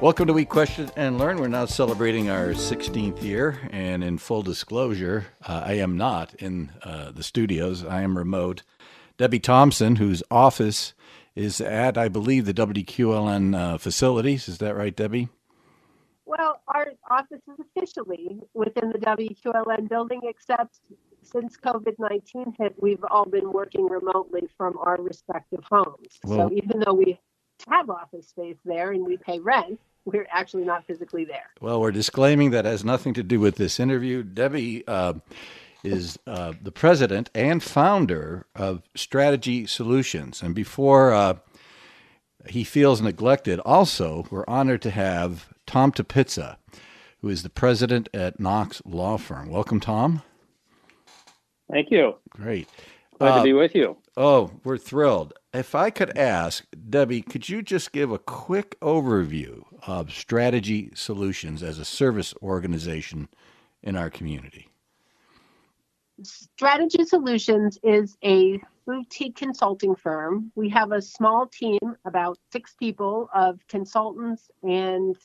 Welcome to We Question and Learn. We're now celebrating our 16th year, and in full disclosure, I am not in the studios. I am remote. Debbie Thompson, whose office is at, I believe, the WQLN facilities. Is that right, Debbie? Well, our office is officially within the WQLN building, except since COVID-19 hit, we've all been working remotely from our respective homes. Well, so even though we have office space there and we pay rent, we're actually not physically there. Well, we're disclaiming that has nothing to do with this interview. Debbie is the president and founder of Strategy Solutions. And before he feels neglected, also, we're honored to have Tom Tupitza, who is the president at Knox Law Firm. Welcome, Tom. Thank you. Great. Glad to be with you. Oh, we're thrilled. If I could ask, Debbie, could you just give a quick overview of Strategy Solutions as a service organization in our community? Strategy Solutions is a boutique consulting firm. We have a small team, about 6 people, of consultants and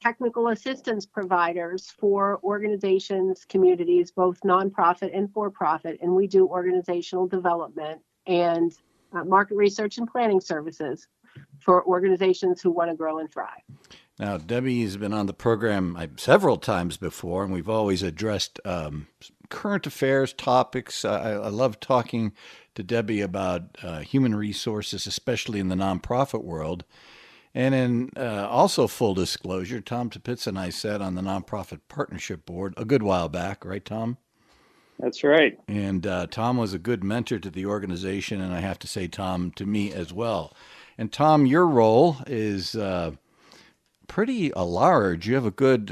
technical assistance providers for organizations, communities, both nonprofit and for-profit, and we do organizational development and market research and planning services for organizations who want to grow and thrive. Now, Debbie has been on the program several times before, and we've always addressed current affairs topics. I love talking to Debbie about human resources, especially in the nonprofit world. And in also full disclosure, Tom Tupitza and I sat on the Nonprofit Partnership Board a good while back, right, Tom? That's right. And Tom was a good mentor to the organization, and I have to say, Tom, to me as well. And Tom, your role is pretty large. You have a good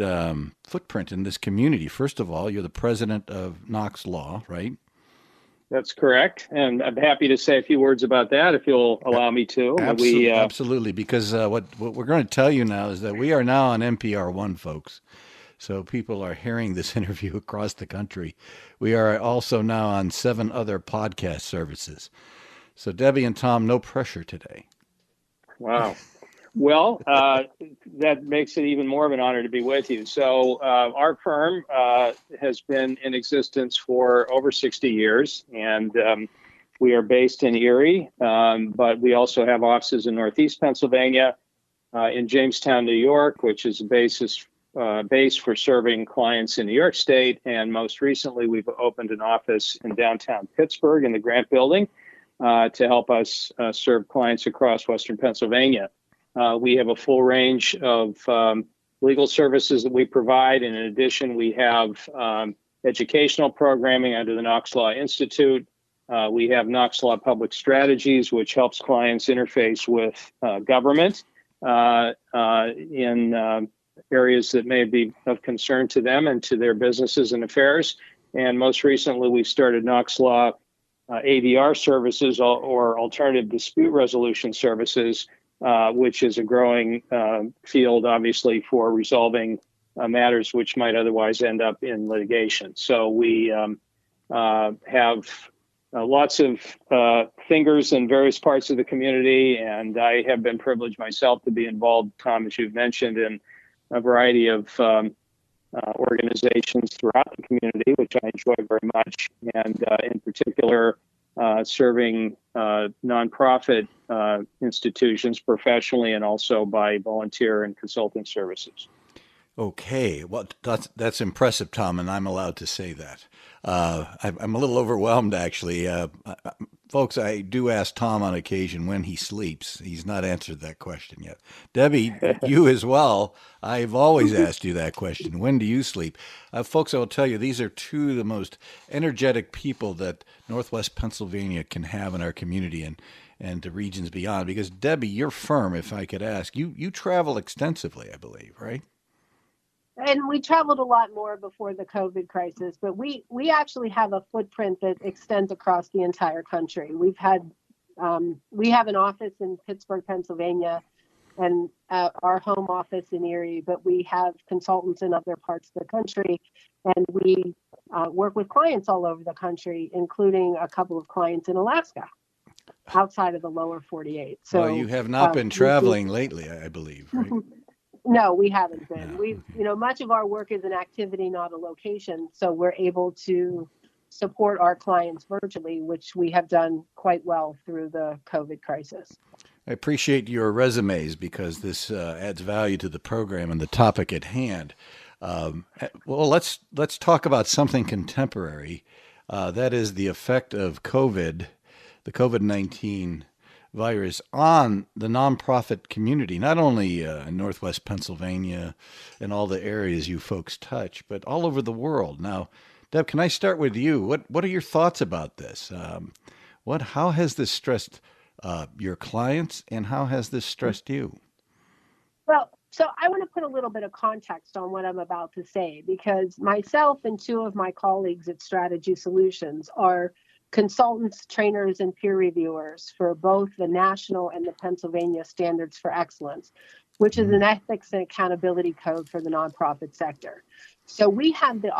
footprint in this community. First of all, you're the president of Knox Law, right? That's correct. And I'm happy to say a few words about that if you'll allow me to. Absolutely, because what we're going to tell you now is that we are now on NPR One, folks. So people are hearing this interview across the country. We are also now on 7 other podcast services. So Debbie and Tom, no pressure today. Wow. Well, that makes it even more of an honor to be with you. So our firm has been in existence for over 60 years, and we are based in Erie, but we also have offices in Northeast Pennsylvania, in Jamestown, New York, which is a base for serving clients in New York State. And most recently, we've opened an office in downtown Pittsburgh in the Grant Building to help us serve clients across Western Pennsylvania. We have a full range of legal services that we provide. And in addition, we have educational programming under the Knox Law Institute. We have Knox Law Public Strategies, which helps clients interface with government in areas that may be of concern to them and to their businesses and affairs. And most recently, we started Knox Law ADR services, or alternative dispute resolution services, which is a growing field, obviously, for resolving matters which might otherwise end up in litigation. So we have lots of fingers in various parts of the community, and I have been privileged myself to be involved, Tom, as you've mentioned, in a variety of organizations throughout the community, which I enjoy very much, and in particular, serving nonprofit institutions professionally and also by volunteer and consulting services. Okay, well, that's impressive, Tom, and I'm allowed to say that. I'm a little overwhelmed, actually. Folks, I do ask Tom on occasion when he sleeps. He's not answered that question yet. Debbie, you as well. I've always asked you that question. When do you sleep? Folks, I will tell you, these are 2 of the most energetic people that Northwest Pennsylvania can have in our community and to regions beyond. Because, Debbie, your firm, if I could ask, you travel extensively, I believe, right? And we traveled a lot more before the COVID crisis, but we actually have a footprint that extends across the entire country. We have an office in Pittsburgh, Pennsylvania, and our home office in Erie, but we have consultants in other parts of the country, and we work with clients all over the country, including a couple of clients in Alaska, outside of the lower 48. So well, you have not been traveling lately, I believe, right? No, we haven't been. No. We've, much of our work is an activity, not a location. So we're able to support our clients virtually, which we have done quite well through the COVID crisis. I appreciate your resumes because this adds value to the program and the topic at hand. Well, let's talk about something contemporary. That is the effect of COVID, the COVID-19 virus on the nonprofit community, not only in Northwest Pennsylvania and all the areas you folks touch, but all over the world. Now, Deb, can I start with you? What are your thoughts about this? How has this stressed your clients, and how has this stressed you? Well, so I want to put a little bit of context on what I'm about to say, because myself and two of my colleagues at Strategy Solutions are consultants, trainers, and peer reviewers for both the national and the Pennsylvania Standards for Excellence, which is an ethics and accountability code for the nonprofit sector. So we have the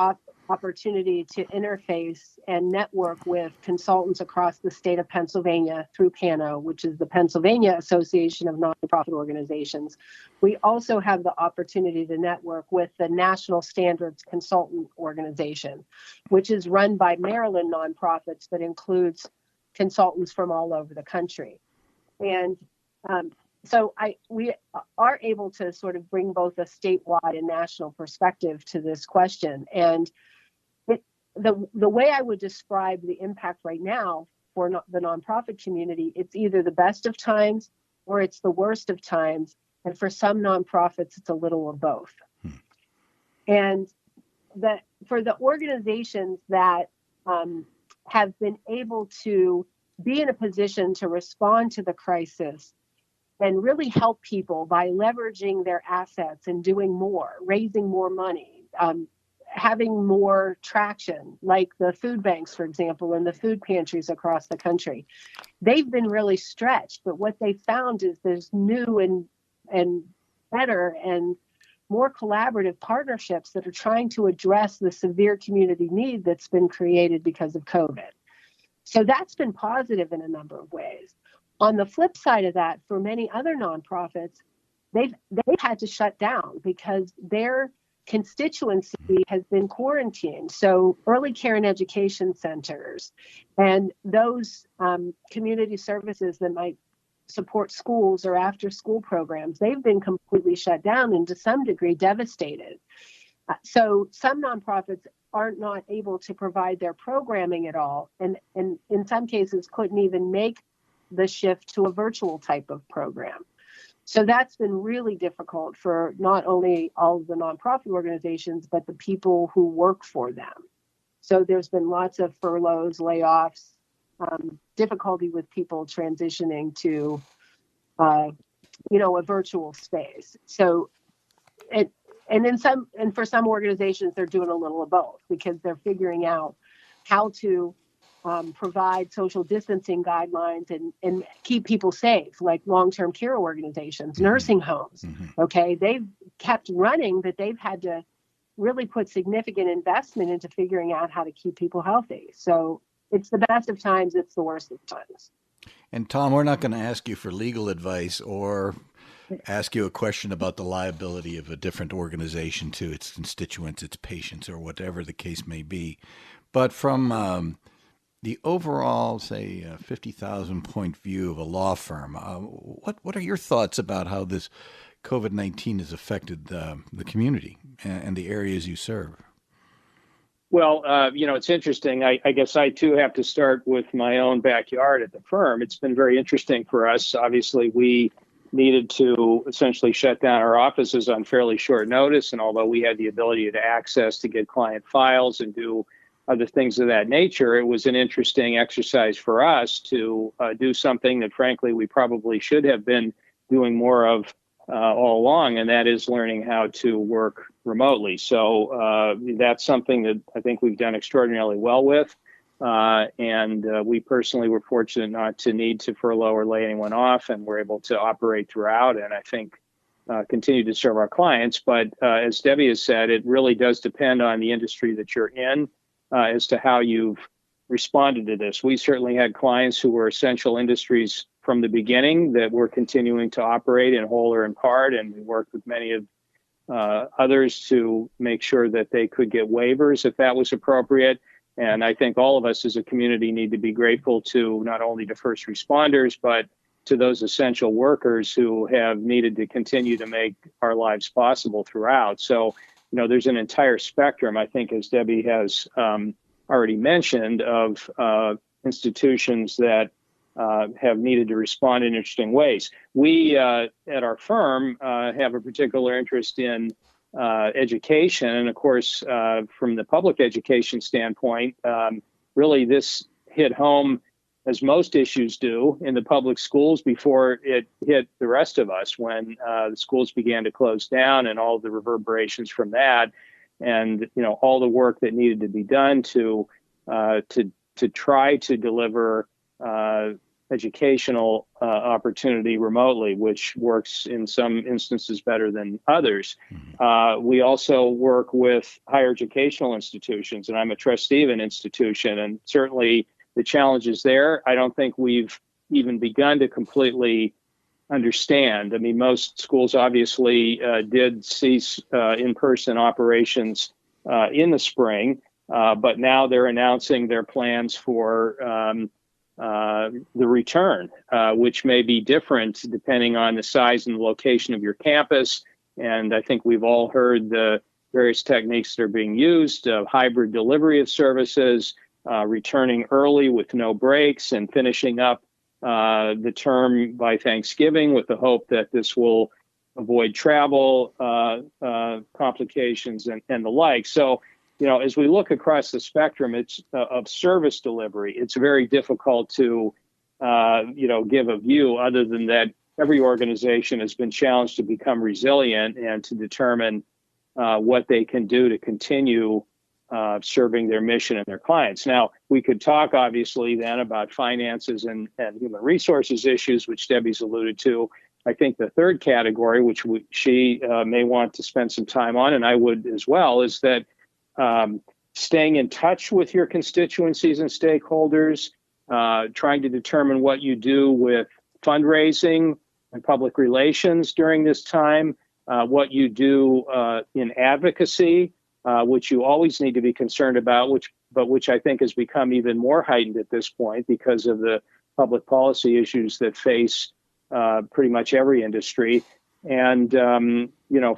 opportunity to interface and network with consultants across the state of Pennsylvania through PANO, which is the Pennsylvania Association of Nonprofit Organizations. We also have the opportunity to network with the National Standards Consultant Organization, which is run by Maryland nonprofits but includes consultants from all over the country. And so we are able to sort of bring both a statewide and national perspective to this question. And the way I would describe the impact right now for the nonprofit community, it's either the best of times or it's the worst of times. And for some nonprofits, it's a little of both. And for the organizations that have been able to be in a position to respond to the crisis and really help people by leveraging their assets and doing more, raising more money, having more traction, like the food banks, for example, and the food pantries across the country. They've been really stretched, but what they found is there's new and better and more collaborative partnerships that are trying to address the severe community need that's been created because of COVID. So that's been positive in a number of ways. On the flip side of that, for many other nonprofits, they've had to shut down because their constituency has been quarantined. So early care and education centers and those community services that might support schools or after school programs, they've been completely shut down and to some degree devastated. So some nonprofits are not able to provide their programming at all, and in some cases couldn't even make the shift to a virtual type of program. So that's been really difficult for not only all of the nonprofit organizations, but the people who work for them. So there's been lots of furloughs, layoffs, difficulty with people transitioning to, a virtual space. So for some organizations, they're doing a little of both because they're figuring out how to provide social distancing guidelines and keep people safe, like long-term care organizations, nursing homes. Okay, they've kept running, but they've had to really put significant investment into figuring out how to keep people healthy. So it's the best of times, it's the worst of times. And Tom, we're not going to ask you for legal advice or ask you a question about the liability of a different organization to its constituents, its patients, or whatever the case may be. But from the overall, say, 50,000 point view of a law firm, what are your thoughts about how this COVID-19 has affected the community and the areas you serve? Well, it's interesting. I guess I, too, have to start with my own backyard at the firm. It's been very interesting for us. Obviously, we needed to essentially shut down our offices on fairly short notice. And although we had the ability to access to get client files and do other things of that nature, it was an interesting exercise for us to do something that, frankly, we probably should have been doing more of all along, and that is learning how to work remotely. So that's something that I think we've done extraordinarily well with. And we personally were fortunate not to need to furlough or lay anyone off, and we're able to operate throughout, and I think continue to serve our clients. But as Debbie has said, it really does depend on the industry that you're in as to how you've responded to this. We certainly had clients who were essential industries from the beginning that we're continuing to operate in whole or in part, and we worked with many of others to make sure that they could get waivers if that was appropriate. And I think all of us as a community need to be grateful to not only to first responders, but to those essential workers who have needed to continue to make our lives possible throughout. So, there's an entire spectrum, I think, as Debbie has already mentioned, of institutions that have needed to respond in interesting ways. We, at our firm, have a particular interest in education. And of course, from the public education standpoint, really this hit home, as most issues do, in the public schools before it hit the rest of us when the schools began to close down and all the reverberations from that. And, all the work that needed to be done to try to deliver educational opportunity remotely, which works in some instances better than others. We also work with higher educational institutions, and I'm a trustee of an institution, and certainly the challenges there, I don't think we've even begun to completely understand. I mean, most schools obviously did cease in-person operations in the spring, but now they're announcing their plans for the return, which may be different depending on the size and the location of your campus. And I think we've all heard the various techniques that are being used, hybrid delivery of services, returning early with no breaks, and finishing up the term by Thanksgiving with the hope that this will avoid travel complications and the like. So, as we look across the spectrum, it's of service delivery, it's very difficult to, give a view other than that every organization has been challenged to become resilient and to determine what they can do to continue serving their mission and their clients. Now, we could talk, obviously, then about finances and human resources issues, which Debbie's alluded to. I think the third category, which she may want to spend some time on, and I would as well, is that staying in touch with your constituencies and stakeholders, trying to determine what you do with fundraising and public relations during this time, what you do in advocacy, which you always need to be concerned about, which I think has become even more heightened at this point because of the public policy issues that face pretty much every industry. And,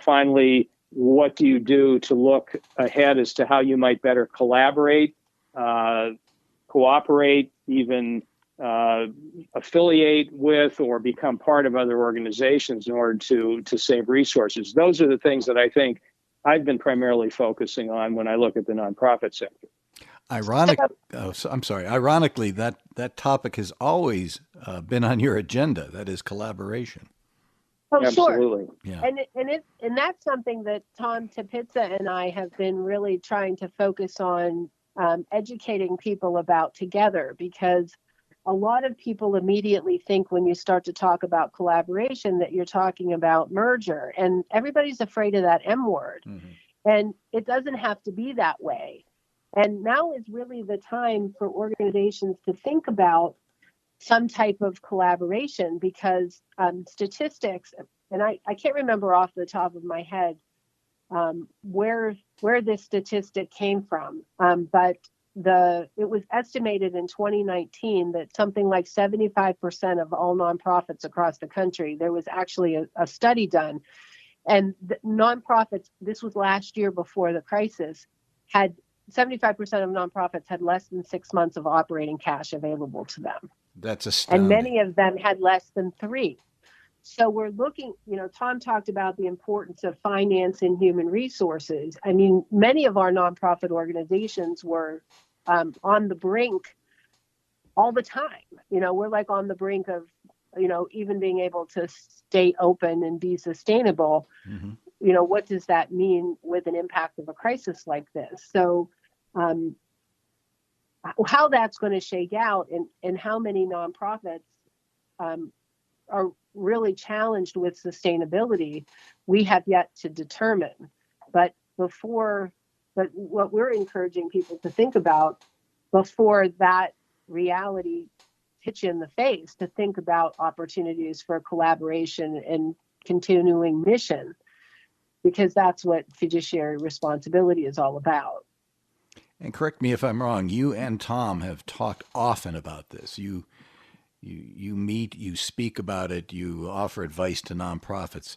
finally, what do you do to look ahead as to how you might better collaborate, cooperate, even affiliate with or become part of other organizations in order to save resources? Those are the things that I think I've been primarily focusing on when I look at the nonprofit sector. Ironically, that topic has always been on your agenda. That is collaboration. Oh, absolutely. Sure. Yeah. And that's something that Tom Tupitza and I have been really trying to focus on educating people about together, because a lot of people immediately think when you start to talk about collaboration that you're talking about merger, and everybody's afraid of that M word. Mm-hmm. And it doesn't have to be that way. And now is really the time for organizations to think about some type of collaboration, because statistics, and I can't remember off the top of my head where this statistic came from, but it was estimated in 2019 that something like 75% of all nonprofits across the country, there was actually a study done, and the nonprofits, this was last year before the crisis, had 75% of nonprofits had less than 6 months of operating cash available to them. That's astounding. And many of them had less than 3. So we're looking, Tom talked about the importance of finance and human resources. I mean, many of our nonprofit organizations were on the brink all the time. We're like on the brink of, even being able to stay open and be sustainable. Mm-hmm. What does that mean with an impact of a crisis like this? So how that's going to shake out and how many nonprofits are really challenged with sustainability, we have yet to determine. But what we're encouraging people to think about before that reality hit you in the face to think about opportunities for collaboration and continuing mission, because that's what fiduciary responsibility is all about. And correct me if I'm wrong, you and Tom have talked often about this. You meet, you speak about it, you offer advice to nonprofits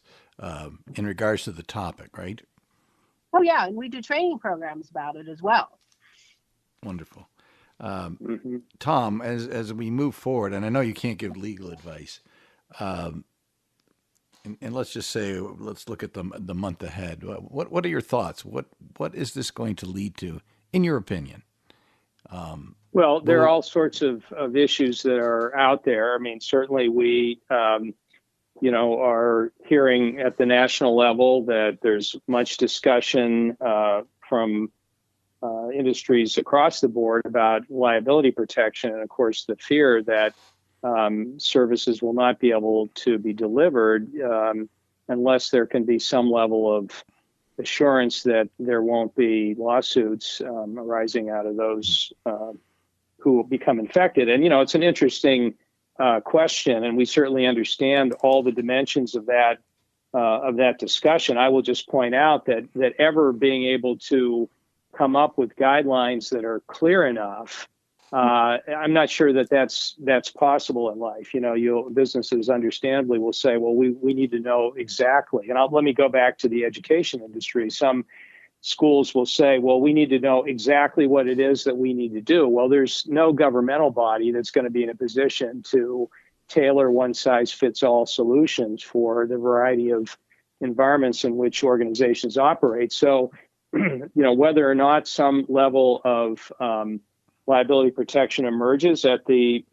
in regards to the topic, right? Oh, yeah. And we do training programs about it as well. Wonderful. Tom, as we move forward, and I know you can't give legal advice, and let's just say, let's look at the month ahead. What are your thoughts? What is this going to lead to, in your opinion? Well, there are all sorts of issues that are out there. I mean, certainly we, are hearing at the national level that there's much discussion from industries across the board about liability protection. And of course, the fear that services will not be able to be delivered unless there can be some level of assurance that there won't be lawsuits arising out of those who will become infected. And, it's an interesting question, and we certainly understand all the dimensions of that discussion. I will just point out that ever being able to come up with guidelines that are clear enough, I'm not sure that's possible in life. Businesses understandably will say, well, we need to know exactly. And let me go back to the education industry. Some schools will say, well, we need to know exactly what it is that we need to do. Well, there's no governmental body that's going to be in a position to tailor one-size-fits-all solutions for the variety of environments in which organizations operate. So, whether or not some level of liability protection emerges at the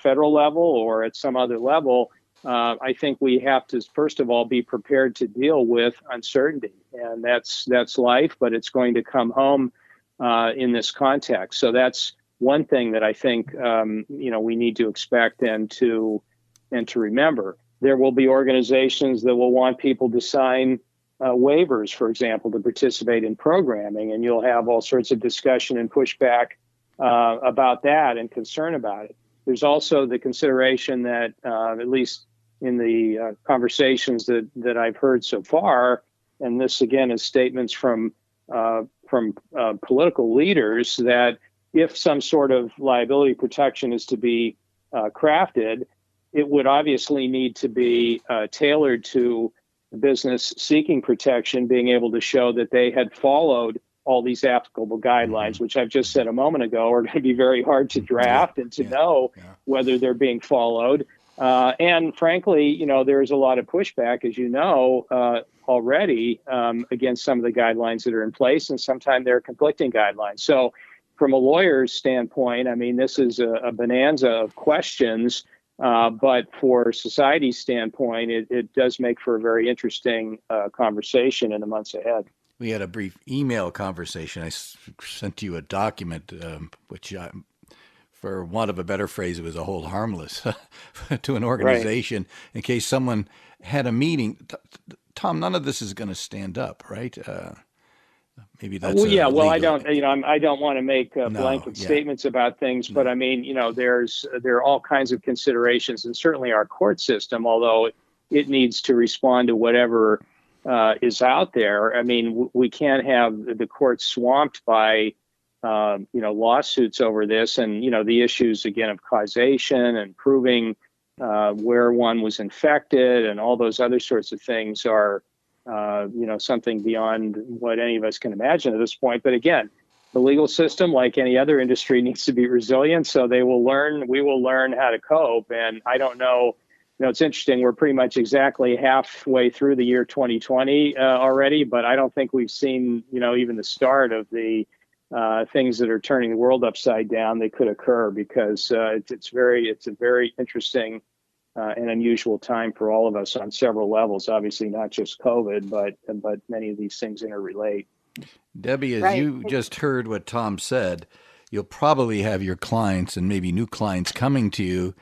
federal level or at some other level, I think we have to, first of all, be prepared to deal with uncertainty. And that's life, but it's going to come home in this context. So that's one thing that I think, we need to expect and to remember. There will be organizations that will want people to sign waivers, for example, to participate in programming, and you'll have all sorts of discussion and pushback about that and concern about it. There's also the consideration that, at least in the conversations that I've heard so far, and this again is statements from political leaders, that if some sort of liability protection is to be crafted, it would obviously need to be tailored to the business seeking protection, being able to show that they had followed all these applicable guidelines, which I've just said a moment ago are going to be very hard to draft and to know whether they're being followed. And frankly, there's a lot of pushback, as you know, already against some of the guidelines that are in place, and sometimes they're conflicting guidelines. So from a lawyer's standpoint, I mean, this is a bonanza of questions. But for society's standpoint, it does make for a very interesting conversation in the months ahead. We had a brief email conversation. I sent you a document, which, for want of a better phrase, it was a hold harmless to an organization in case someone had a meeting. Tom, none of this is going to stand up, right? Maybe that's well, I don't want to make blanket statements about things, but I mean, there are all kinds of considerations, and certainly our court system, although it needs to respond to whatever is out there. I mean, we can't have the courts swamped by lawsuits over this, and the issues again of causation and proving where one was infected and all those other sorts of things are something beyond what any of us can imagine at this point. But again, the legal system, like any other industry, needs to be resilient. So we will learn how to cope. And I don't know, it's interesting. We're pretty much exactly halfway through the year 2020 already, but I don't think we've seen, even the start of the things that are turning the world upside down that could occur, because it's a very interesting an unusual time for all of us on several levels. Obviously, not just COVID, but many of these things interrelate. Debbie, as you just heard what Tom said, you'll probably have your clients and maybe new clients coming to you,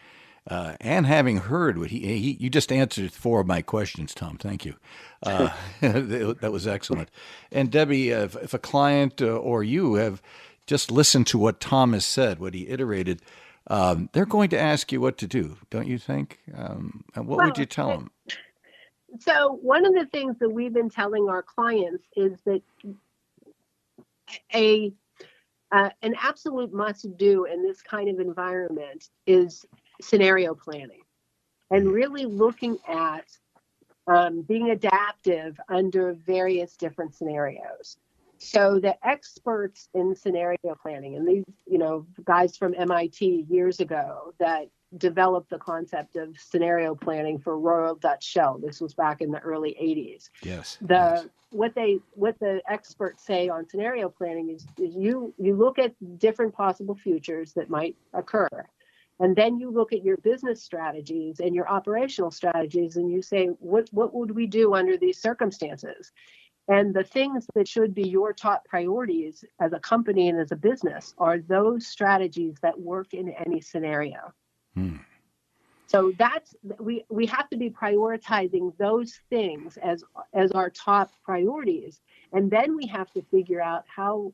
and having heard what you just answered 4 of my questions, Tom. Thank you. That was excellent. And Debbie, if a client or you have just listened to what Tom has said, what he iterated, they're going to ask you what to do, don't you think? And what would you tell them? So one of the things that we've been telling our clients is that an absolute must do in this kind of environment is scenario planning and really looking at being adaptive under various different scenarios. So the experts in scenario planning, and these, guys from MIT years ago that developed the concept of scenario planning for Royal Dutch Shell. This was back in the early 80s. Yes. What the experts say on scenario planning is you look at different possible futures that might occur. And then you look at your business strategies and your operational strategies, and you say, what would we do under these circumstances? And the things that should be your top priorities as a company and as a business are those strategies that work in any scenario. So we have to be prioritizing those things as our top priorities. And then we have to figure out how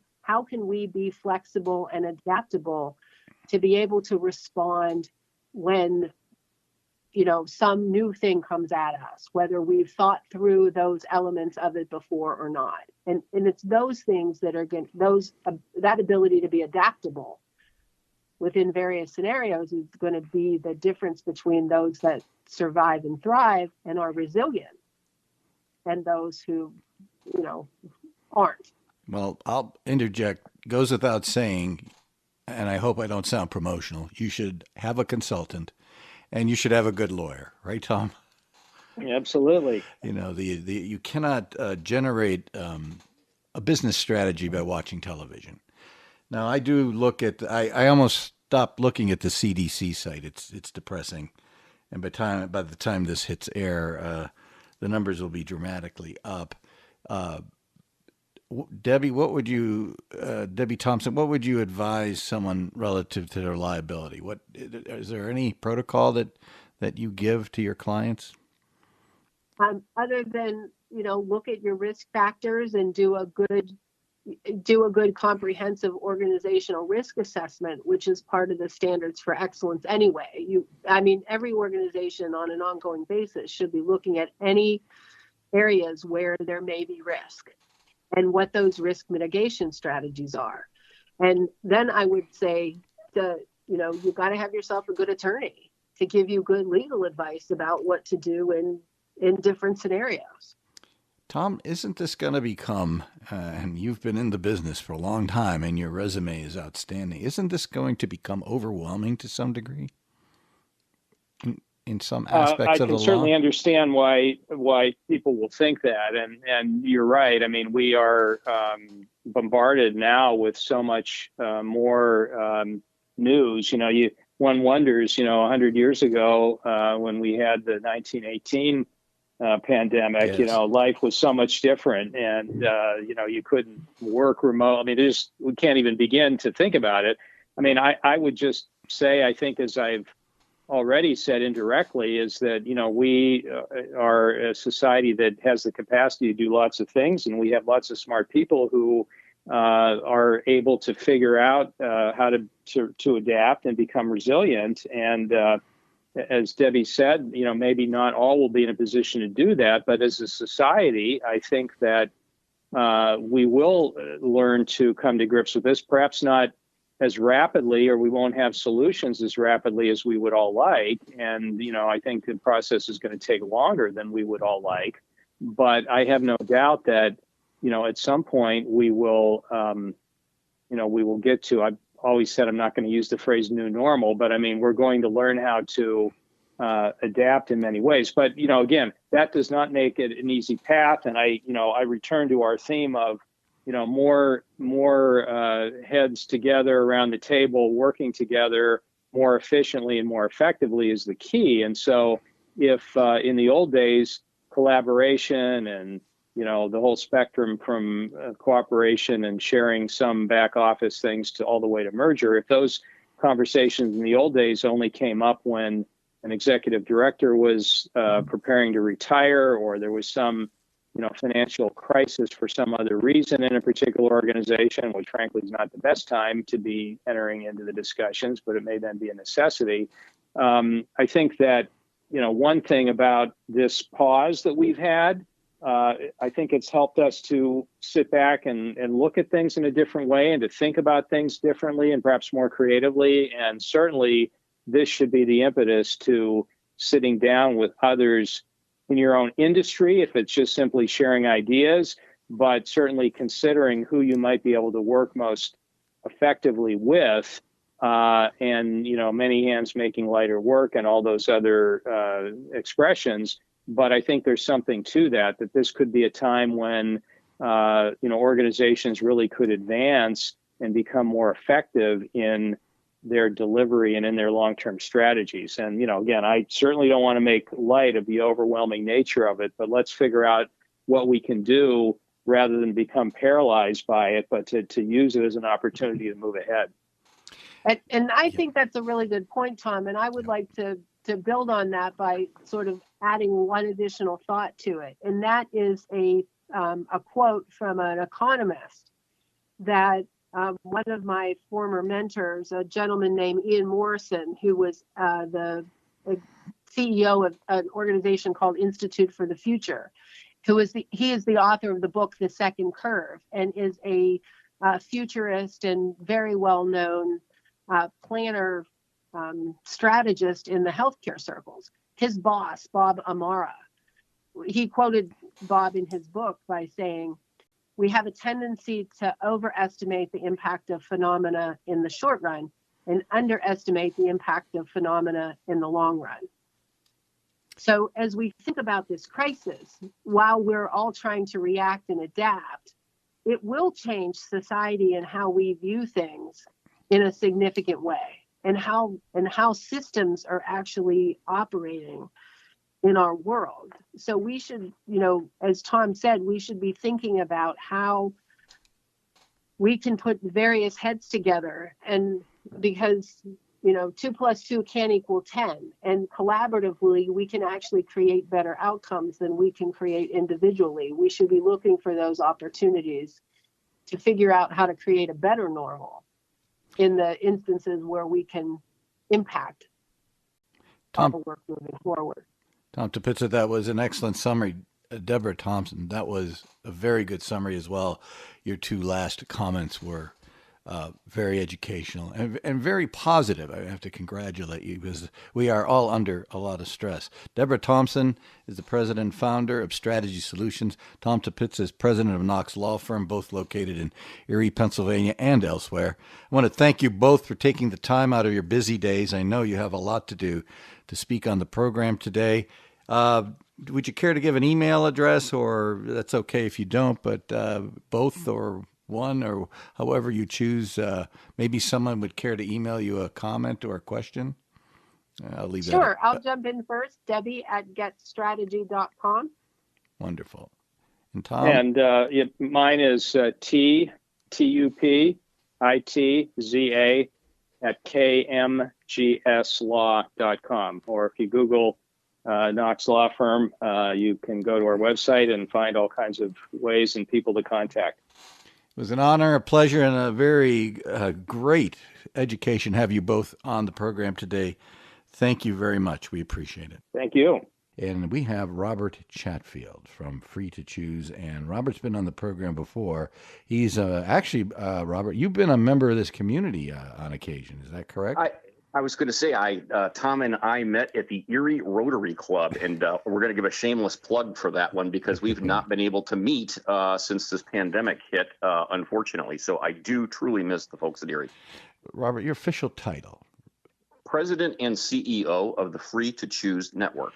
can we be flexible and adaptable to be able to respond when some new thing comes at us, whether we've thought through those elements of it before or not. And it's those things that are that ability to be adaptable within various scenarios is going to be the difference between those that survive and thrive and are resilient and those who, aren't. Well, I'll interject. Goes without saying, and I hope I don't sound promotional, you should have a consultant and you should have a good lawyer, right, Tom? Absolutely. You cannot generate a business strategy by watching television. Now, I do look at, I almost stopped looking at the CDC site. It's depressing. And by the time this hits air, the numbers will be dramatically up. Debbie, Debbie Thompson, what would you advise someone relative to their liability? Is there any protocol that you give to your clients? Other than, look at your risk factors and do a good comprehensive organizational risk assessment, which is part of the standards for excellence anyway. Every organization on an ongoing basis should be looking at any areas where there may be risk and what those risk mitigation strategies are. And then I would say you've got to have yourself a good attorney to give you good legal advice about what to do in different scenarios. Tom, isn't this going to become, and you've been in the business for a long time and your resume is outstanding, isn't this going to become overwhelming to some degree in some aspects of the law? I can certainly understand why people will think that. And you're right. We are bombarded now with so much more news. One wonders, 100 years ago when we had the 1918 pandemic, yes. Life was so much different, and you couldn't work remote. We can't even begin to think about it. I would just say, I think, as I've already said indirectly, is that we are a society that has the capacity to do lots of things, and we have lots of smart people who are able to figure out how to adapt and become resilient. And as Debbie said, maybe not all will be in a position to do that, but as a society, I think that we will learn to come to grips with this, perhaps not as rapidly, or we won't have solutions as rapidly as we would all like. And, I think the process is going to take longer than we would all like. But I have no doubt that, at some point we will, we will get to, I've always said I'm not going to use the phrase new normal, but we're going to learn how to adapt in many ways. But, again, that does not make it an easy path. And I return to our theme of, more heads together around the table, working together more efficiently and more effectively is the key. And so if in the old days, collaboration and, the whole spectrum from cooperation and sharing some back office things to all the way to merger, if those conversations in the old days only came up when an executive director was preparing to retire, or there was some financial crisis for some other reason in a particular organization, which frankly is not the best time to be entering into the discussions, but it may then be a necessity. I think that, one thing about this pause that we've had, I think it's helped us to sit back and look at things in a different way and to think about things differently and perhaps more creatively. And certainly this should be the impetus to sitting down with others in your own industry, if it's just simply sharing ideas, but certainly considering who you might be able to work most effectively with, and many hands making lighter work and all those other expressions. But I think there's something to that this could be a time when organizations really could advance and become more effective in their delivery and in their long-term strategies. And, again, I certainly don't want to make light of the overwhelming nature of it, but let's figure out what we can do rather than become paralyzed by it, but to use it as an opportunity to move ahead. And I think that's a really good point, Tom. And I would like to build on that by sort of adding one additional thought to it. And that is a quote from an economist that one of my former mentors, a gentleman named Ian Morrison, who was the CEO of an organization called Institute for the Future, he is the author of the book The Second Curve, and is a futurist and very well-known planner, strategist in the healthcare circles. His boss, Bob Amara, he quoted Bob in his book by saying, "We have a tendency to overestimate the impact of phenomena in the short run and underestimate the impact of phenomena in the long run." So as we think about this crisis, while we're all trying to react and adapt, it will change society and how we view things in a significant way, and how systems are actually operating in our world. So we should, as Tom said, we should be thinking about how we can put various heads together, and because 2 + 2 can equal 10, and collaboratively we can actually create better outcomes than we can create individually. We should be looking for those opportunities to figure out how to create a better normal in the instances where we can impact our work moving forward. Tom Tupitza, that was an excellent summary. Debra Thompson, that was a very good summary as well. Your two last comments were very educational and very positive. I have to congratulate you because we are all under a lot of stress. Debra Thompson is the president and founder of Strategy Solutions. Tom Tupitza is president of Knox Law Firm, both located in Erie, Pennsylvania, and elsewhere. I want to thank you both for taking the time out of your busy days. I know you have a lot to do to speak on the program today. Would you care to give an email address, or that's okay if you don't, but both or one, or however you choose? Maybe someone would care to email you a comment or a question. I'll leave that. Sure, I'll jump in first. Debbie@getstrategy.com. Wonderful. And Tom? And mine is TUPITZA@KMGSlaw.com. Or if you Google Knox Law Firm, you can go to our website and find all kinds of ways and people to contact. It was an honor, a pleasure, and a very great education to have you both on the program today. Thank you very much. We appreciate it. Thank you. And we have Robert Chatfield from Free to Choose, and Robert's been on the program before. He's actually, Robert, you've been a member of this community on occasion. Is that correct? I was going to say, Tom and I met at the Erie Rotary Club, and we're going to give a shameless plug for that one because we've not been able to meet since this pandemic hit, unfortunately. So I do truly miss the folks at Erie. Robert, your official title? President and CEO of the Free to Choose Network.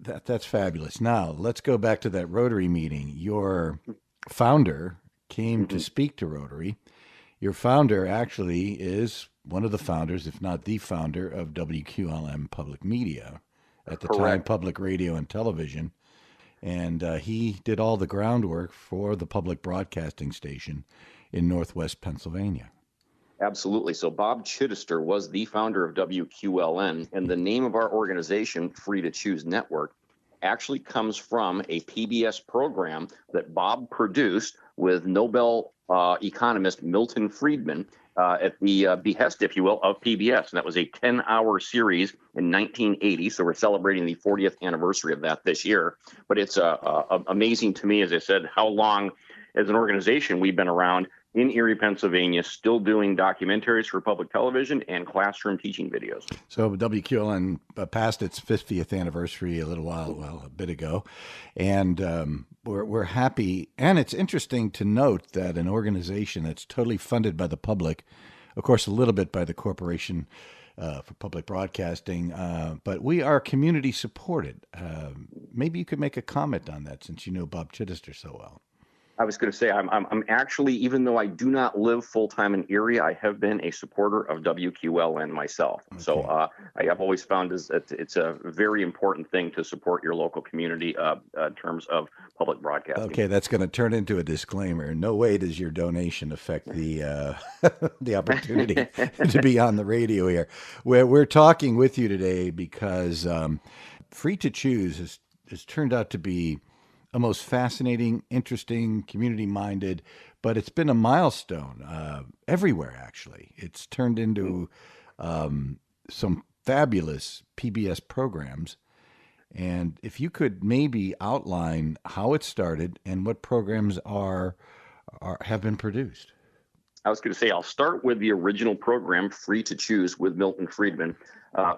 That's fabulous. Now, let's go back to that Rotary meeting. Your founder came to speak to Rotary. Your founder actually is one of the founders, if not the founder, of WQLM Public Media, at the time Public Radio and Television. And he did all the groundwork for the public broadcasting station in Northwest Pennsylvania. Absolutely. So Bob Chittister was the founder of WQLN, and the name of our organization, Free to Choose Network, actually comes from a PBS program that Bob produced with Nobel economist Milton Friedman at the behest, if you will, of PBS. And that was a 10-hour series in 1980. So we're celebrating the 40th anniversary of that this year. But it's amazing to me, as I said, how long as an organization we've been around in Erie, Pennsylvania, still doing documentaries for public television and classroom teaching videos. So WQLN passed its 50th anniversary a bit ago, and we're happy. And it's interesting to note that an organization that's totally funded by the public, of course, a little bit by the Corporation for Public Broadcasting, but we are community supported. Maybe you could make a comment on that, since you know Bob Chittister so well. I was going to say, I'm actually, even though I do not live full-time in Erie, I have been a supporter of WQLN myself. Okay. So I have always found it's a very important thing to support your local community in terms of public broadcasting. Okay, that's going to turn into a disclaimer. In no way does your donation affect the the opportunity to be on the radio here. We're talking with you today because Free to Choose has turned out to be a most fascinating, interesting, community-minded, but it's been a milestone everywhere, actually. It's turned into some fabulous PBS programs. And if you could maybe outline how it started and what programs have been produced. I was going to say, I'll start with the original program, Free to Choose, with Milton Friedman.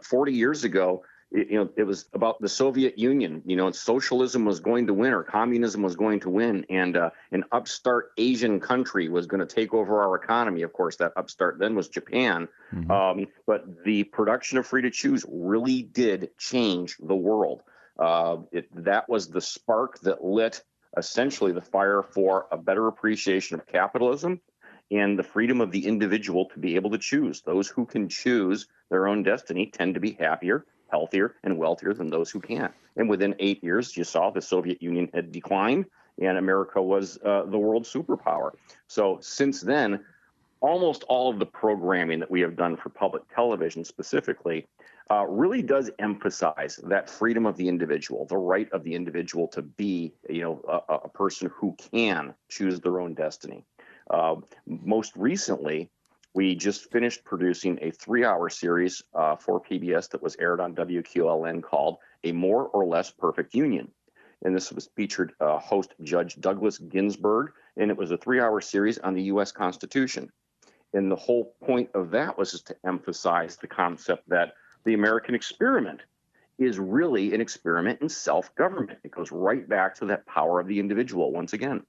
40 years ago, it was about the Soviet Union, and socialism was going to win, or communism was going to win, and an upstart Asian country was going to take over our economy. Of course, that upstart then was Japan. Mm-hmm. But the production of Free to Choose really did change the world. That was the spark that lit essentially the fire for a better appreciation of capitalism and the freedom of the individual to be able to choose. Those who can choose their own destiny tend to be happier, healthier, and wealthier than those who can't. And within 8 years, you saw the Soviet Union had declined and America was the world superpower. So since then, almost all of the programming that we have done for public television specifically really does emphasize that freedom of the individual, the right of the individual to be, a person who can choose their own destiny. Most recently, we just finished producing a 3-hour series for PBS that was aired on WQLN called A More or Less Perfect Union. And this was featured host Judge Douglas Ginsburg, and it was a 3-hour series on the U.S. Constitution. And the whole point of that was just to emphasize the concept that the American experiment is really an experiment in self-government. It goes right back to that power of the individual once again.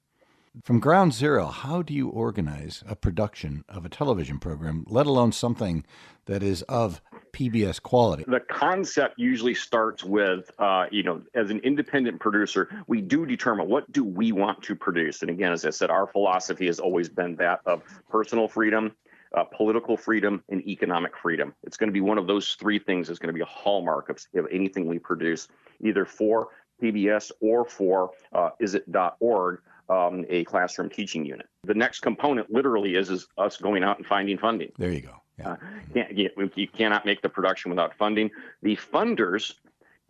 From ground zero, how do you organize a production of a television program, let alone something that is of PBS quality? The concept usually starts with, as an independent producer, we do determine what do we want to produce. And again, as I said, our philosophy has always been that of personal freedom, political freedom, and economic freedom. It's going to be one of those three things that's going to be a hallmark of anything we produce, either for PBS or for isit.org. A classroom teaching unit. The next component literally is us going out and finding funding. There you go. Yeah. You cannot make the production without funding. The funders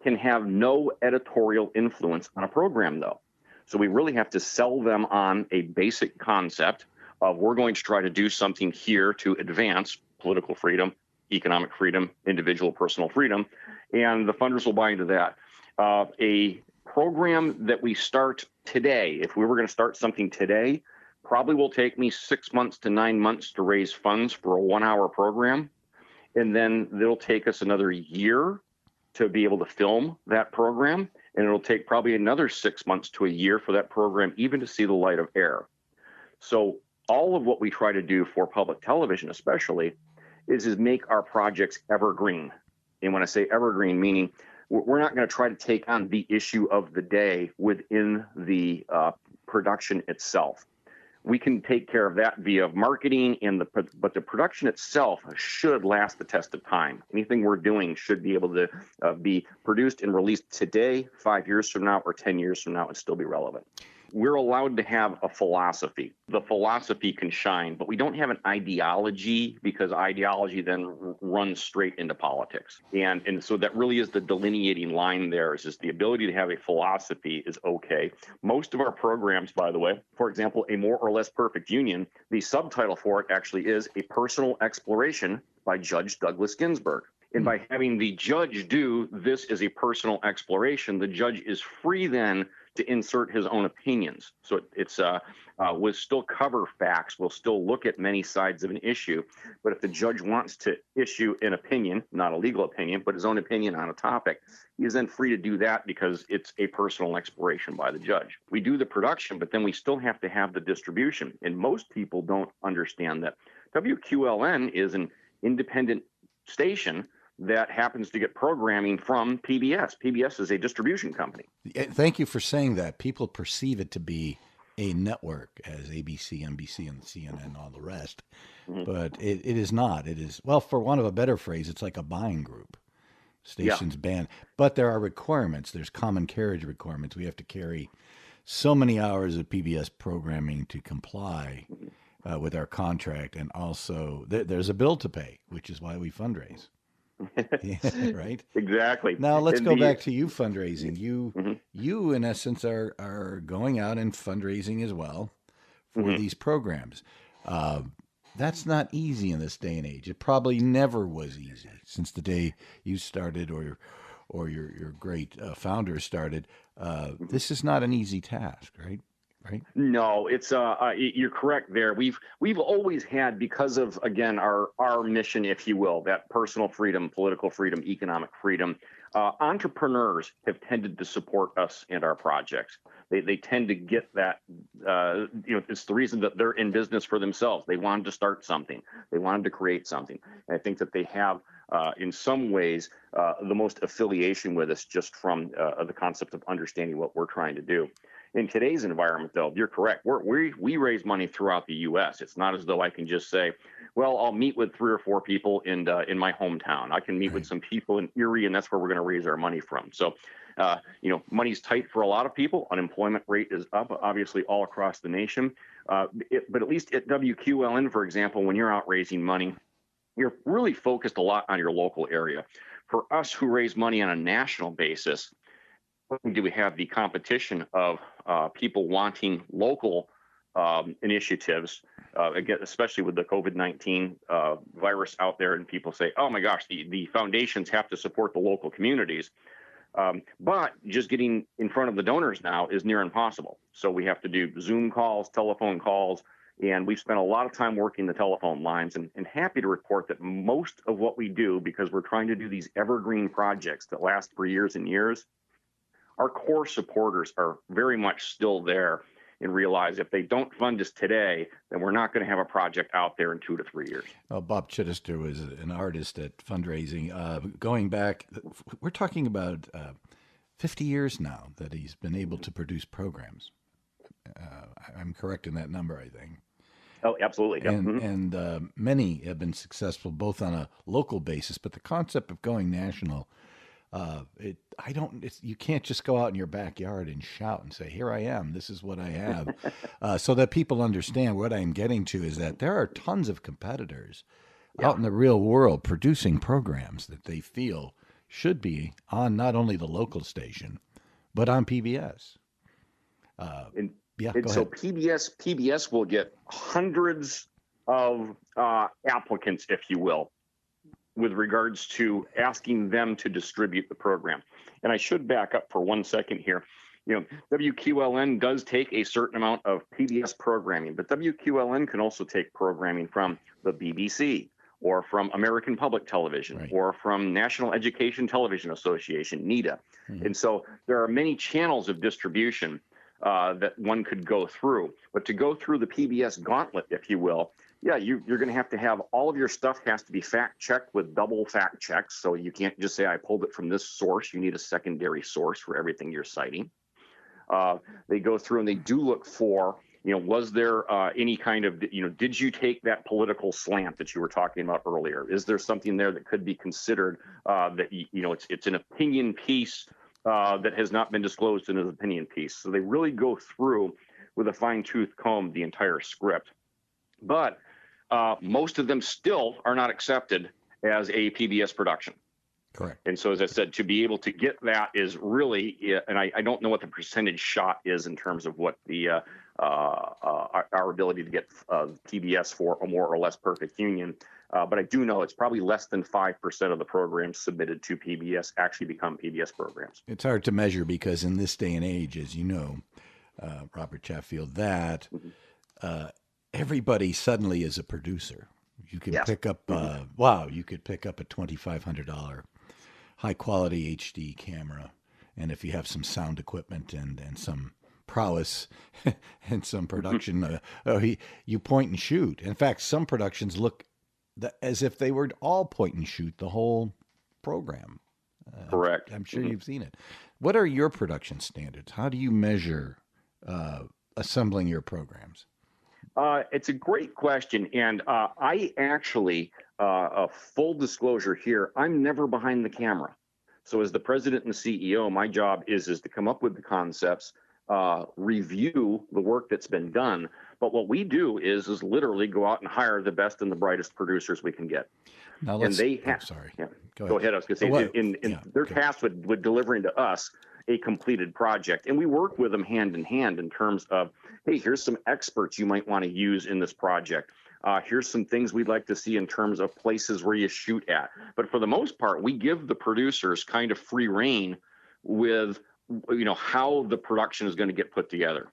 can have no editorial influence on a program, though. So we really have to sell them on a basic concept of we're going to try to do something here to advance political freedom, economic freedom, individual personal freedom, and the funders will buy into that. A program that we start today, if we were going to start something today, probably will take me 6 months to 9 months to raise funds for a 1-hour program. And then it'll take us another year to be able to film that program. And it'll take probably another 6 months to a year for that program even to see the light of air. So all of what we try to do for public television especially is make our projects evergreen. And when I say evergreen, meaning we're not going to try to take on the issue of the day within the production itself. We can take care of that via marketing, but the production itself should last the test of time. Anything we're doing should be able to be produced and released today, 5 years from now, or 10 years from now, and still be relevant. we're allowed to have a philosophy. The philosophy can shine, but we don't have an ideology, because ideology then runs straight into politics. And so that really is the delineating line there, is the ability to have a philosophy is okay. Most of our programs, by the way, for example, A More or Less Perfect Union, the subtitle for it actually is A Personal Exploration by Judge Douglas Ginsburg. And by having the judge do this as a personal exploration, the judge is free then to insert his own opinions. So it's we'll still cover facts, we'll still look at many sides of an issue. But if the judge wants to issue an opinion, not a legal opinion, but his own opinion on a topic, he is then free to do that because it's a personal exploration by the judge. We do the production, but then we still have to have the distribution. And most people don't understand that WQLN is an independent station that happens to get programming from PBS. PBS is a distribution company. Thank you for saying that. People perceive it to be a network as ABC, NBC, and CNN and all the rest. Mm-hmm. But it is not. It is, well, for want of a better phrase, it's like a buying group. Stations banned. But there are requirements. There's common carriage requirements. We have to carry so many hours of PBS programming to comply with our contract. And also, there's a bill to pay, which is why we fundraise. Right? Exactly. Now let's go back to you fundraising. You in essence are going out and fundraising as well for these programs. That's not easy in this day and age. It probably never was easy since the day you started or your great founders started. This is not an easy task, right? Right? No, it's you're correct there. We've always had, because of, again, our mission, if you will, that personal freedom, political freedom, economic freedom. Entrepreneurs have tended to support us and our projects. They tend to get that. It's the reason that they're in business for themselves. They wanted to start something. They wanted to create something. And I think that they have, in some ways, the most affiliation with us just from the concept of understanding what we're trying to do. In today's environment, though, you're correct. We raise money throughout the U.S. It's not as though I can just say, well, I'll meet with 3 or 4 people in my hometown. I can meet with some people in Erie, and that's where we're going to raise our money from. So, money's tight for a lot of people. Unemployment rate is up, obviously, all across the nation. But at least at WQLN, for example, when you're out raising money, you're really focused a lot on your local area. For us who raise money on a national basis, do we have the competition of people wanting local initiatives, again, especially with the COVID-19 virus out there, and people say, oh my gosh, the foundations have to support the local communities. But just getting in front of the donors now is near impossible. So we have to do Zoom calls, telephone calls, and we've spent a lot of time working the telephone lines, and happy to report that most of what we do, because we're trying to do these evergreen projects that last for years and years, our core supporters are very much still there and realize if they don't fund us today, then we're not going to have a project out there in 2 to 3 years. Bob Chittister was an artist at fundraising. Going back, we're talking about 50 years now that he's been able to produce programs. I'm correct in that number, I think. Oh, absolutely. Yep. And many have been successful both on a local basis, but the concept of going national, you can't just go out in your backyard and shout and say, here I am, this is what I have. So that people understand what I'm getting to is that there are tons of competitors out in the real world producing programs that they feel should be on not only the local station, but on PBS. So PBS will get hundreds of applicants, if you will, with regards to asking them to distribute the program. And I should back up for 1 second here. WQLN does take a certain amount of PBS programming, but WQLN can also take programming from the BBC or from American Public Television or from National Education Television Association, NETA. Mm-hmm. And so there are many channels of distribution that one could go through. But to go through the PBS gauntlet, if you will, you're going to have all of your stuff has to be fact-checked with double fact checks. So you can't just say, I pulled it from this source. You need a secondary source for everything you're citing. They go through and they do look for, was there any kind of, did you take that political slant that you were talking about earlier? Is there something there that could be considered that, it's an opinion piece that has not been disclosed in his opinion piece. So they really go through with a fine-tooth comb the entire script. But most of them still are not accepted as a PBS production. Correct. And so, as I said, to be able to get that is really, and I don't know what the percentage shot is in terms of what the our ability to get PBS for a more or less perfect union. But I do know it's probably less than 5% of the programs submitted to PBS actually become PBS programs. It's hard to measure because in this day and age, as you know, Robert Chatfield, that everybody suddenly is a producer. You can pick up, you could pick up a $2,500 high quality HD camera. And if you have some sound equipment and some prowess and some production, you point and shoot. In fact, some productions look as if they were all point and shoot the whole program. Correct. I'm sure you've seen it. What are your production standards? How do you measure assembling your programs? It's a great question. And I actually, full disclosure here, I'm never behind the camera. So as the president and the CEO, my job is to come up with the concepts, review the work that's been done. But what we do is literally go out and hire the best and the brightest producers we can get. Now And they have, sorry. Yeah, Go ahead. I was going to say, they're tasked with delivering to us a completed project. And we work with them hand in hand in terms of, hey, here's some experts you might want to use in this project. Here's some things we'd like to see in terms of places where you shoot at. But for the most part, we give the producers kind of free rein with, how the production is going to get put together.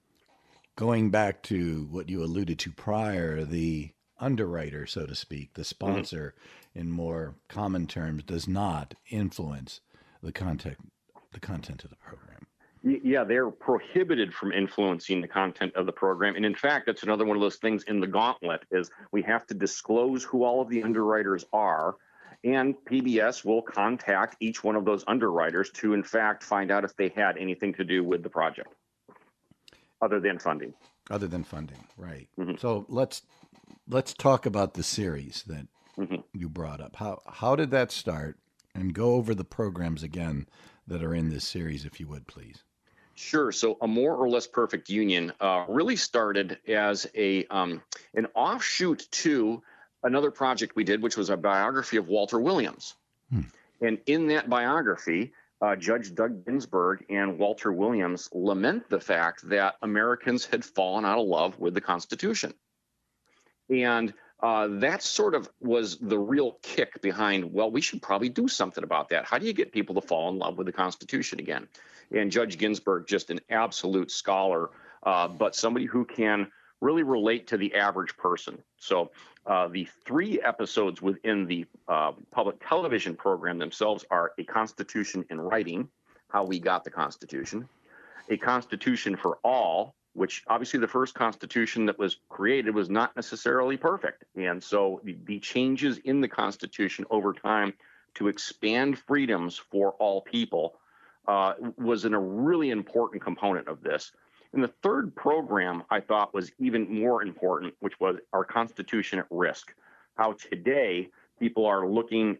Going back to what you alluded to prior, the underwriter, so to speak, the sponsor, in more common terms, does not influence the content of the program. Yeah, they're prohibited from influencing the content of the program. And in fact, that's another one of those things in the gauntlet is we have to disclose who all of the underwriters are. And PBS will contact each one of those underwriters to, in fact, find out if they had anything to do with the project other than funding. Other than funding, right. So let's talk about the series that you brought up. How did that start? And go over the programs again that are in this series, if you would, please. Sure. So A More or Less Perfect Union really started as an offshoot to another project we did, which was a biography of Walter Williams. And in that biography, Judge Doug Ginsburg and Walter Williams lament the fact that Americans had fallen out of love with the Constitution. And that sort of was the real kick behind, well, we should probably do something about that. How do you get people to fall in love with the Constitution again? And Judge Ginsburg, just an absolute scholar, but somebody who can really relate to the average person. So the 3 episodes within the public television program themselves are A Constitution in Writing, how we got the Constitution, A Constitution for All, which obviously the first Constitution that was created was not necessarily perfect. And so the changes in the Constitution over time to expand freedoms for all people was a really important component of this. And the third program I thought was even more important, which was Our Constitution at Risk, how today people are looking,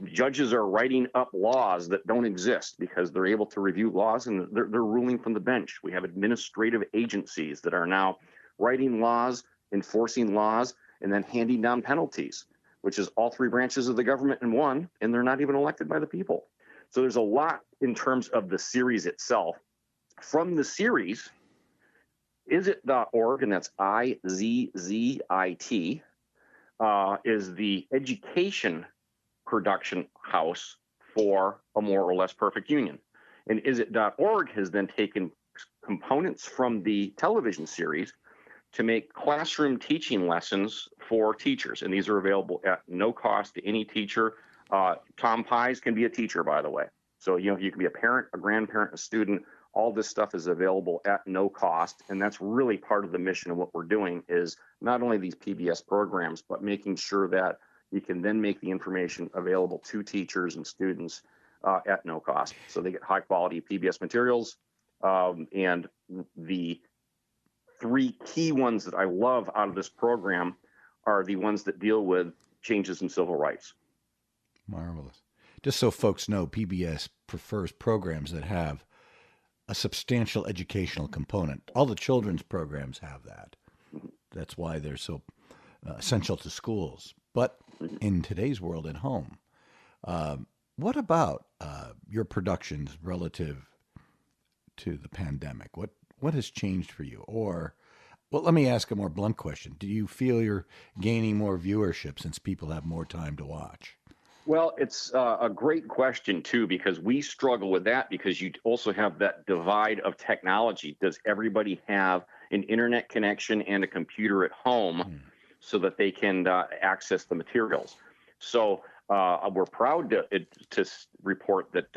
judges are writing up laws that don't exist because they're able to review laws and they're ruling from the bench. We have administrative agencies that are now writing laws, enforcing laws, and then handing down penalties, which is all 3 branches of the government in one, and they're not even elected by the people. So there's a lot in terms of the series itself. From the series, IZZIT.org, and that's IZZIT, is the education production house for A More or Less Perfect Union. And IZZIT.org has then taken components from the television series to make classroom teaching lessons for teachers. And these are available at no cost to any teacher. Tom Pysz can be a teacher, by the way. So, you can be a parent, a grandparent, a student. All this stuff is available at no cost. And that's really part of the mission of what we're doing is not only these PBS programs, but making sure that you can then make the information available to teachers and students at no cost. So they get high quality PBS materials. And the 3 key ones that I love out of this program are the ones that deal with changes in civil rights. Marvelous. Just so folks know, PBS prefers programs that have a substantial educational component. All the children's programs have that. That's why they're so essential to schools. But in today's world at home, what about your productions relative to the pandemic? What has changed for you? Or, well, let me ask a more blunt question. Do you feel you're gaining more viewership since people have more time to watch? Well, it's a great question, too, because we struggle with that because you also have that divide of technology. Does everybody have an internet connection and a computer at home so that they can access the materials? So we're proud to report that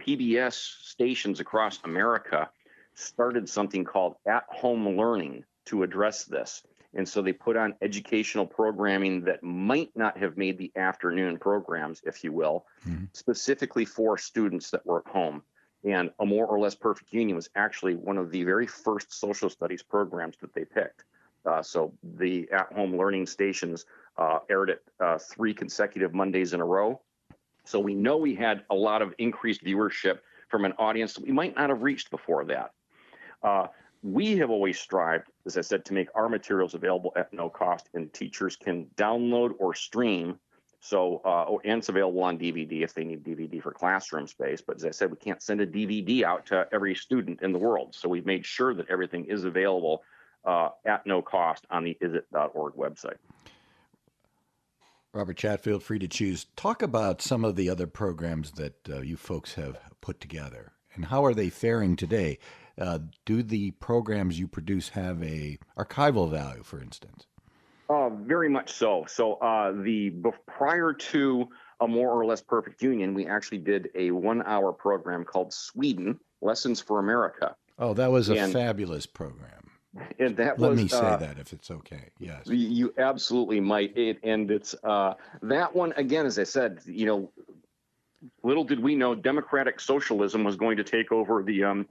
PBS stations across America started something called at-home learning to address this. And so they put on educational programming that might not have made the afternoon programs, if you will, specifically for students that were at home. And A More or Less Perfect Union was actually one of the very first social studies programs that they picked. So the at-home learning stations aired it 3 consecutive Mondays in a row. So we know we had a lot of increased viewership from an audience that we might not have reached before that. We have always strived, as I said, to make our materials available at no cost, and teachers can download or stream. So, and it's available on DVD if they need DVD for classroom space. But as I said, we can't send a DVD out to every student in the world. So we've made sure that everything is available at no cost on the isit.org website. Robert Chatfield, Free to Choose. Talk about some of the other programs that you folks have put together, and how are they faring today? Do the programs you produce have a archival value, for instance? Very much so. So prior to A More or Less Perfect Union, we actually did a 1-hour program called Sweden, Lessons for America. Oh, that was a fabulous program. And that Let me say that if it's okay. Yes. You absolutely might. And it's that one, again, as I said, little did we know democratic socialism was going to take over the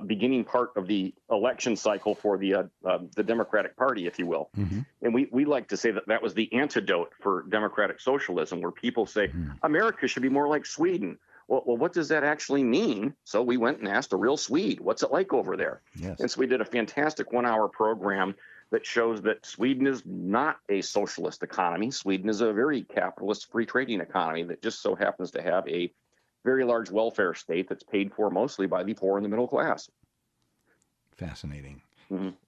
beginning part of the election cycle for the Democratic Party, if you will. And we like to say that was the antidote for democratic socialism, where people say America should be more like Sweden. Well, what does that actually mean? So we went and asked a real Swede, what's it like over there? Yes. And so we did a fantastic 1-hour program that shows that Sweden is not a socialist economy. Sweden is a very capitalist free trading economy that just so happens to have a very large welfare state that's paid for mostly by the poor and the middle class. Fascinating.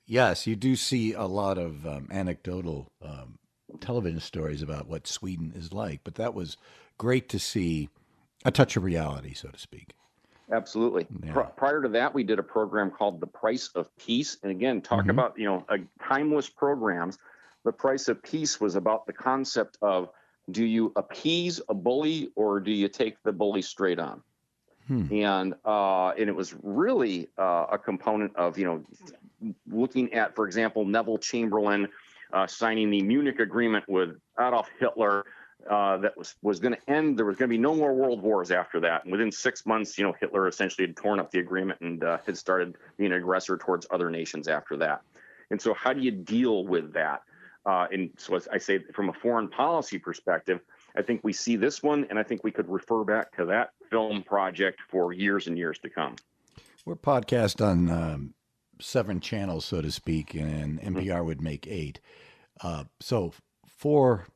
Yes, you do see a lot of anecdotal television stories about what Sweden is like, but that was great to see a touch of reality, so to speak. Absolutely. Yeah. Prior to that, we did a program called The Pysz of Peace. And again, talk about, timeless programs. The Pysz of Peace was about the concept of, do you appease a bully or do you take the bully straight on? And it was really a component of, looking at, for example, Neville Chamberlain signing the Munich Agreement with Adolf Hitler. That was going to end. There was going to be no more world wars after that. And within 6 months, Hitler essentially had torn up the agreement and had started being an aggressor towards other nations after that. And so how do you deal with that? And so as I say, from a foreign policy perspective, I think we see this one, and I think we could refer back to that film project for years and years to come. We're podcast on 7 channels, so to speak, and NPR would make 8. So for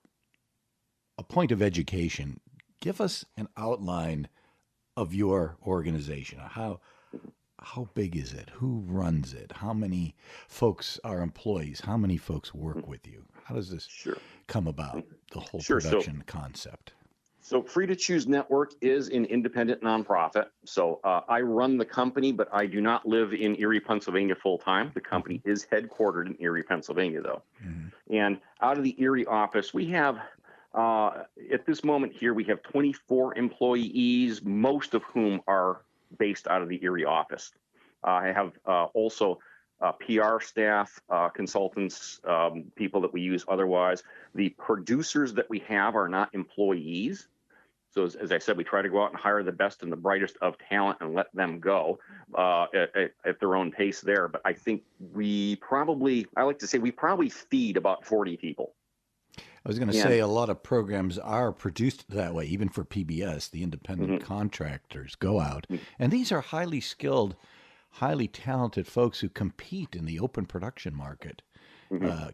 a point of education, give us an outline of your organization. How big is it? Who runs it? How many folks are employees? How many folks work with you? How does this come about, the whole production concept? So Free to Choose Network is an independent nonprofit. So I run the company, but I do not live in Erie, Pennsylvania full time. The company is headquartered in Erie, Pennsylvania, though. And out of the Erie office, we have at this moment here, we have 24 employees, most of whom are based out of the Erie office. I have also PR staff, consultants, people that we use otherwise. The producers that we have are not employees. So as I said, we try to go out and hire the best and the brightest of talent and let them go at their own pace there. But I think I like to say we probably feed about 40 people. I was going to say a lot of programs are produced that way, even for PBS. The independent contractors go out, and these are highly skilled, highly talented folks who compete in the open production market.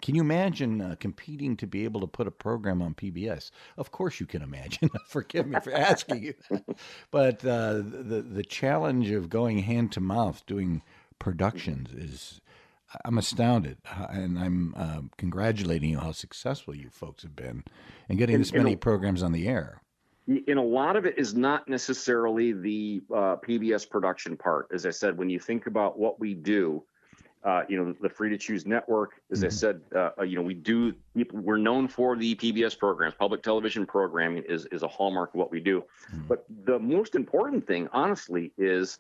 Can you imagine competing to be able to put a program on PBS? Of course you can imagine. Forgive me for asking you that. But the challenge of going hand to mouth doing productions is, I'm astounded, and I'm congratulating you how successful you folks have been in getting this many programs on the air. And a lot of it is not necessarily the PBS production part. As I said, when you think about what we do, the Free to Choose network, as I said, we're known for the PBS programs. Public television programming is a hallmark of what we do. But the most important thing, honestly, is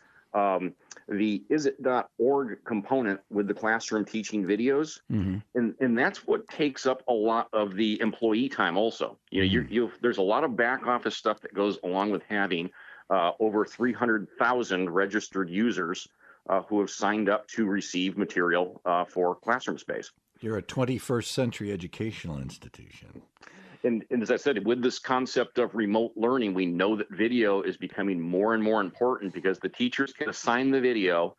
the isit.org component with the classroom teaching videos. And that's what takes up a lot of the employee time also. There's a lot of back office stuff that goes along with having over 300,000 registered users who have signed up to receive material for classroom space. You're a 21st century educational institution. And as I said, with this concept of remote learning, we know that video is becoming more and more important because the teachers can assign the video.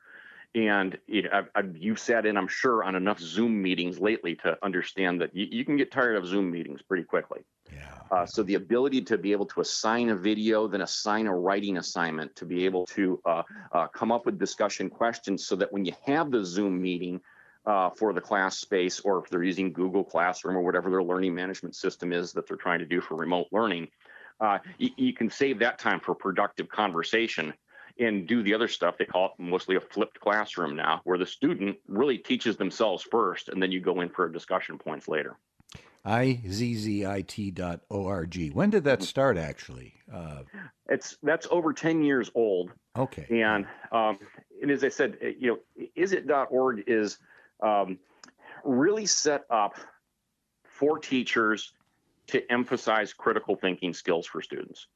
And you've sat in, I'm sure, on enough Zoom meetings lately to understand that you can get tired of Zoom meetings pretty quickly. So the ability to be able to assign a video, then assign a writing assignment, to be able to come up with discussion questions so that when you have the Zoom meeting for the class space, or if they're using Google Classroom or whatever their learning management system is that they're trying to do for remote learning, you can save that time for productive conversation and do the other stuff. They call it mostly a flipped classroom now, where the student really teaches themselves first, and then you go in for discussion points later. izzit.org. When did that start, actually? That's over 10 years old. Okay. And as I said, izzit.org is really set up for teachers to emphasize critical thinking skills for students.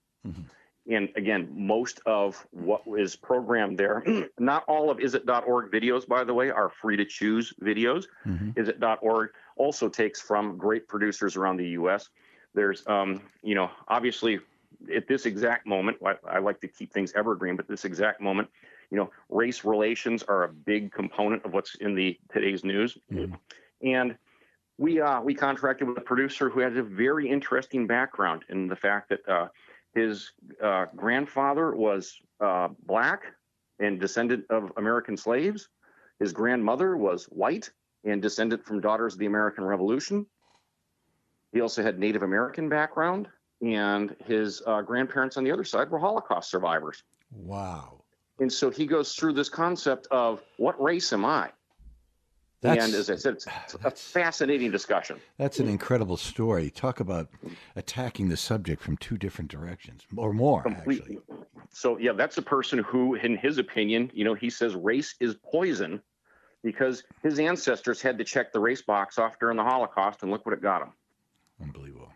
And again, most of what is programmed there, not all of izzit.org videos, by the way, are free to choose videos. Izzit.org also takes from great producers around the U.S. There's, obviously at this exact moment, I like to keep things evergreen, but this exact moment, race relations are a big component of what's in today's news. And we contracted with a producer who has a very interesting background in the fact that his grandfather was black and descendant of American slaves. His grandmother was white and descendant from Daughters of the American Revolution. He also had Native American background, and his grandparents on the other side were Holocaust survivors. Wow. And so he goes through this concept of, what race am I? And as I said, it's a fascinating discussion. That's an incredible story. Talk about attacking the subject from two different directions, or more, Completely. actually. So, yeah, that's a person who, in his opinion, he says race is poison because his ancestors had to check the race box off during the Holocaust, and look what it got them. Unbelievable.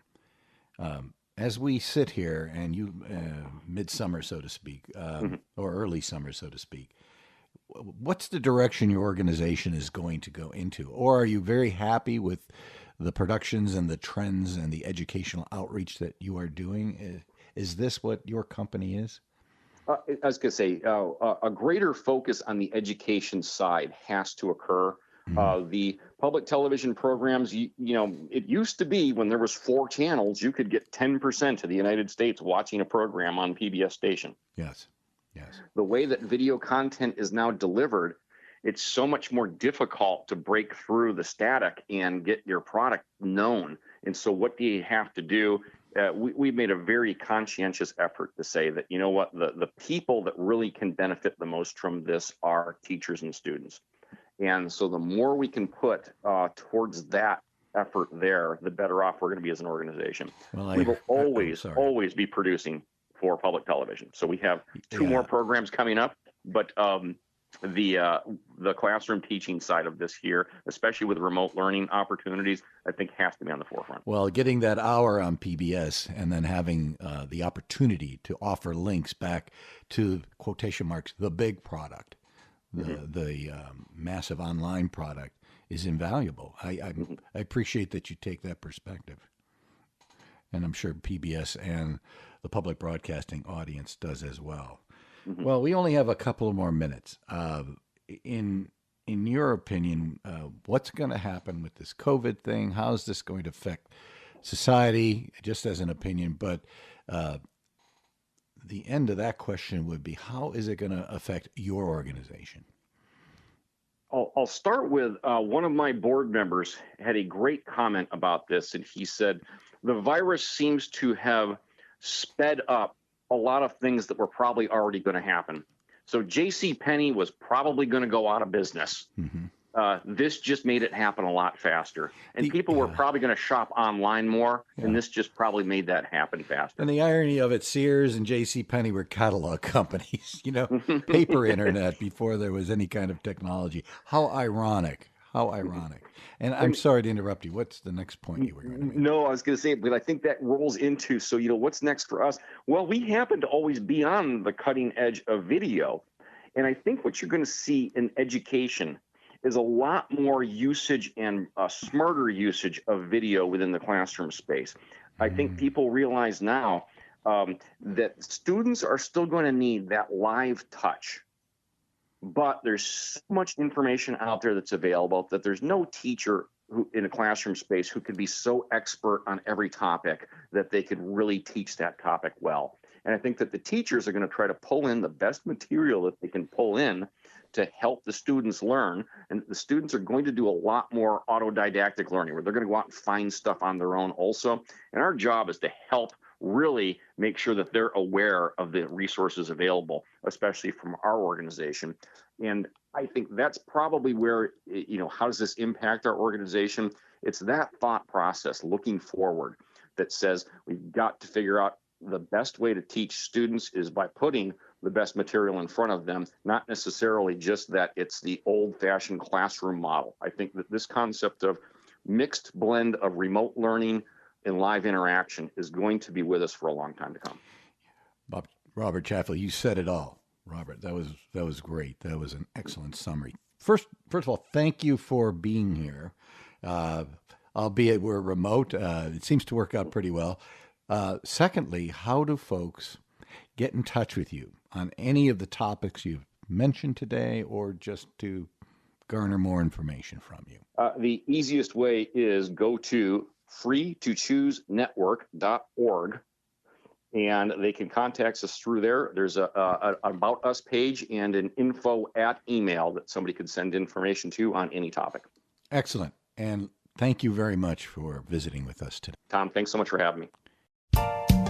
As we sit here, and you, midsummer, so to speak, or early summer, so to speak, what's the direction your organization is going to go into? Or are you very happy with the productions and the trends and the educational outreach that you are doing? Is this what your company is? I was going to say, a greater focus on the education side has to occur. The public television programs, it used to be when there was 4 channels, you could get 10% of the United States watching a program on PBS station. Yes. The way that video content is now delivered, it's so much more difficult to break through the static and get your product known. And so what do you have to do? We've made a very conscientious effort to say that, the people that really can benefit the most from this are teachers and students. And so the more we can put towards that effort there, the better off we're going to be as an organization. Well, we will always be producing for public television. So we have 2 more programs coming up, but the classroom teaching side of this here, especially with remote learning opportunities, I think has to be on the forefront. Well, getting that hour on PBS and then having the opportunity to offer links back to, quotation marks, the big product, the massive online product, is invaluable. I appreciate that you take that perspective. and I'm sure PBS and the public broadcasting audience does as well. Mhm. Well, we only have a couple of more minutes. In your opinion, what's going to happen with this COVID thing? How is this going to affect society? Just as an opinion, but the end of that question would be, how is it going to affect your organization? I'll start with one of my board members had a great comment about this, and he said the virus seems to have sped up a lot of things that were probably already going to happen. So J.C. Penney was probably going to go out of business. Mm-hmm. This just made it happen a lot faster. And people were probably going to shop online more, and this just probably made that happen faster. And the irony of it, Sears and J.C. Penney were catalog companies, paper internet before there was any kind of technology. How ironic. How ironic. And I'm sorry to interrupt you. What's the next point you were going to make? No, I was going to say, but I think that rolls into, so, what's next for us? Well, we happen to always be on the cutting edge of video. And I think what you're going to see in education is a lot more usage and smarter usage of video within the classroom space. I think people realize now that students are still going to need that live touch. But there's so much information out there that's available that there's no teacher who in a classroom space who could be so expert on every topic that they could really teach that topic well. And I think that the teachers are going to try to pull in the best material that they can pull in to help the students learn. And the students are going to do a lot more autodidactic learning, where they're going to go out and find stuff on their own also. And our job is to help really make sure that they're aware of the resources available, especially from our organization. And I think that's probably where, how does this impact our organization? It's that thought process looking forward that says we've got to figure out the best way to teach students is by putting the best material in front of them, not necessarily just that it's the old-fashioned classroom model. I think that this concept of mixed blend of remote learning and live interaction is going to be with us for a long time to come. Robert Chatfield, you said it all. Robert, that was great. That was an excellent summary. First of all, thank you for being here. Albeit we're remote, it seems to work out pretty well. Secondly, how do folks get in touch with you on any of the topics you've mentioned today, or just to garner more information from you? The easiest way is go to freetochoosenetwork.org, and they can contact us through there. There's an About Us page and an info@email that somebody could send information to on any topic. Excellent. And thank you very much for visiting with us today. Tom, thanks so much for having me.